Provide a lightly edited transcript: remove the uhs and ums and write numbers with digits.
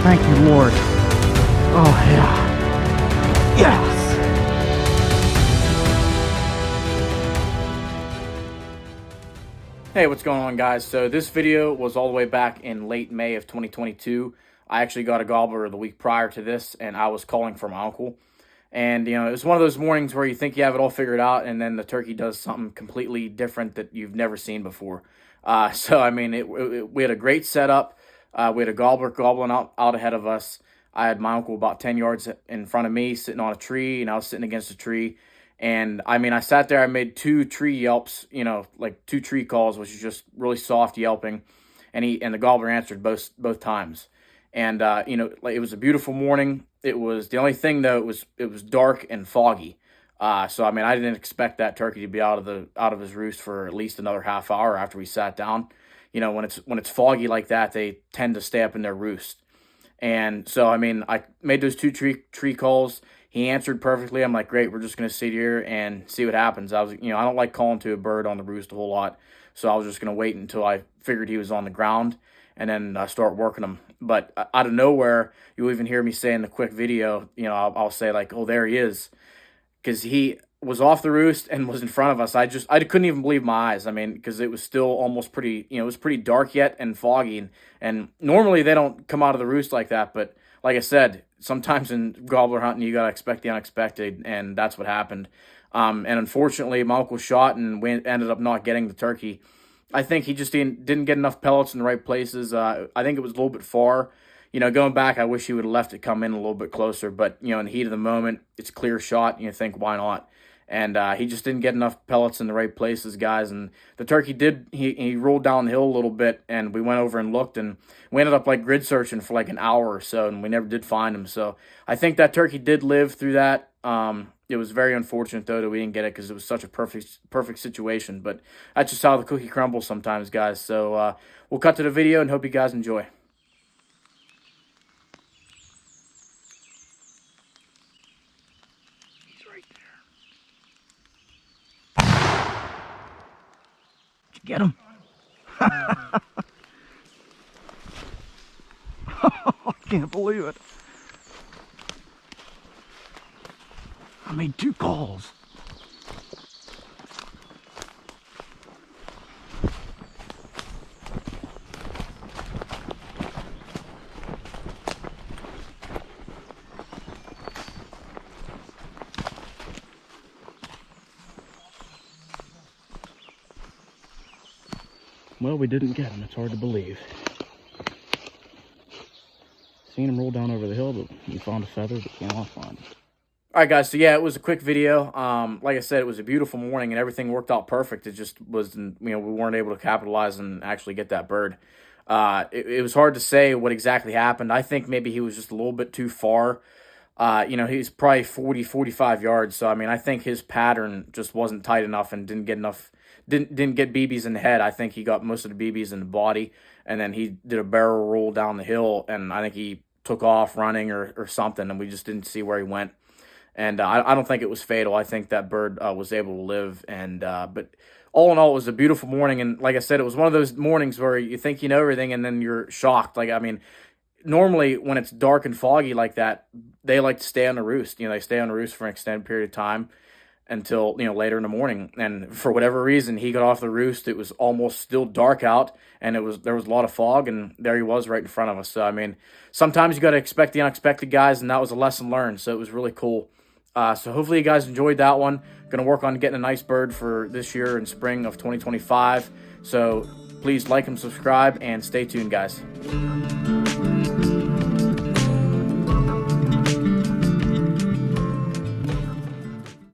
Thank you, Lord. Oh, yeah. Yes! Hey, what's going on, guys? So this video was all the way back in late May of 2022. I actually got a gobbler the week prior to this, and I was calling for my uncle. And, you know, it was one of those mornings where you think you have it all figured out, and then the turkey does something completely different that you've never seen before. So, I mean, we had a great setup. We had a gobbler gobbling out ahead of us. I had my uncle about 10 yards in front of me sitting on a tree, and I was sitting against a tree. And I mean, I sat there, I made 2 tree yelps, you know, like 2 tree calls, which is just really soft yelping. And the gobbler answered both times. And you know, like, it was a beautiful morning. It was the only thing though, it was dark and foggy. So I mean, I didn't expect that turkey to be out of his roost for at least another half hour after we sat down. You know, when it's foggy like that, they tend to stay up in their roost. And so, I mean, I made those 2 tree calls. He answered perfectly. I'm like, great, we're just going to sit here and see what happens. I don't like calling to a bird on the roost a whole lot. So I was just going to wait until I figured he was on the ground and then start working him. But out of nowhere, you'll even hear me say in the quick video, you know, I'll say like, oh, there he is. Because he was off the roost and was in front of us. I couldn't even believe my eyes. I mean, because it was still almost pretty, you know, it was pretty dark yet and foggy. And normally they don't come out of the roost like that. But like I said, sometimes in gobbler hunting, you got to expect the unexpected. And that's what happened. And unfortunately, my uncle shot and we ended up not getting the turkey. I think he just didn't get enough pellets in the right places. I think it was a little bit far. You know, going back, I wish he would have left it come in a little bit closer. But, you know, in the heat of the moment, it's a clear shot. And you think, why not? And he just didn't get enough pellets in the right places, guys. And the turkey he rolled down the hill a little bit, and we went over and looked, and we ended up like grid searching for like an hour or so, and we never did find him. So I think that turkey did live through that. It was very unfortunate, though, that we didn't get it because it was such a perfect situation. But that's just how the cookie crumbles sometimes, guys. So we'll cut to the video and hope you guys enjoy. Get him. I can't believe it. I made 2 calls. Well, we didn't get him. It's hard to believe. Seen him roll down over the hill, but we found a feather, but cannot find him. All right, guys. So yeah, it was a quick video. Like I said, it was a beautiful morning and everything worked out perfect. It just was, you know, we weren't able to capitalize and actually get that bird. It was hard to say what exactly happened. I think maybe he was just a little bit too far. You know, he's probably 40, 45 yards. So, I mean, I think his pattern just wasn't tight enough and didn't get BBs in the head. I think he got most of the BBs in the body, and then he did a barrel roll down the hill, and I think he took off running or something, and we just didn't see where he went. And I don't think it was fatal. I think that bird was able to live. And but all in all, it was a beautiful morning. And like I said, it was one of those mornings where you think you know everything, and then you're shocked. Like, I mean, normally when it's dark and foggy like that, they like to stay on the roost. You know, they stay on the roost for an extended period of time until, you know, later in the morning. And for whatever reason, he got off the roost. It was almost still dark out, and there was a lot of fog, and there he was right in front of us. So, I mean, sometimes you got to expect the unexpected, guys, and that was a lesson learned. So it was really cool. So hopefully you guys enjoyed that one. Going to work on getting a nice bird for this year in spring of 2025. So please like and subscribe, and stay tuned, guys.